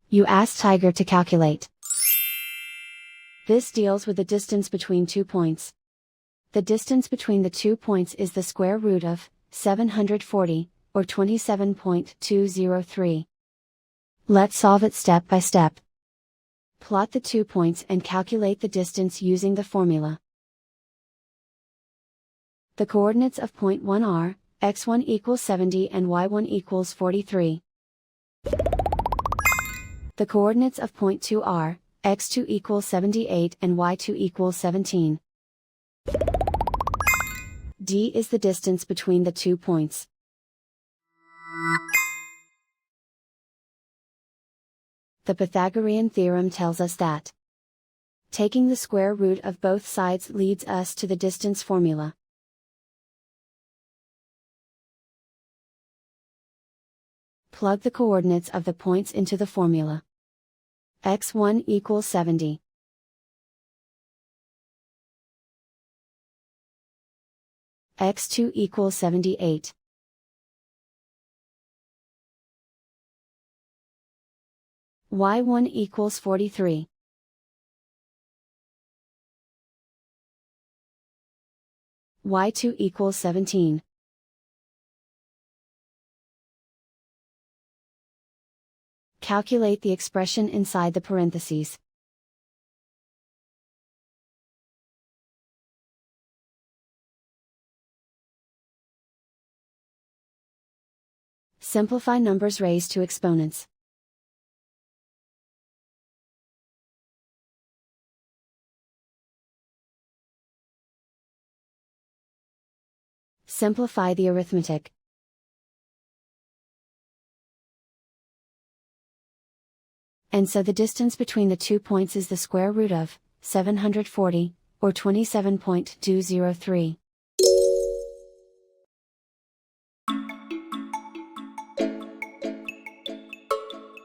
You ask Tiger to calculate. This deals with the distance between 2 points. The distance between the 2 points is the square root of 740, or 27.203. Let's solve it step by step. Plot the 2 points and calculate the distance using the formula. The coordinates of point 1 are, x1 equals 70 and y1 equals 43. The coordinates of point 2 are, x2 equals 78 and y2 equals 17. D is the distance between the 2 points. The Pythagorean theorem tells us that taking the square root of both sides leads us to the distance formula. Plug the coordinates of the points into the formula. x1 equals 70. x2 equals 78. y1 equals 43. y2 equals 17. Calculate the expression inside the parentheses. Simplify numbers raised to exponents. Simplify the arithmetic. And so the distance between the 2 points is the square root of 740, or 27.203.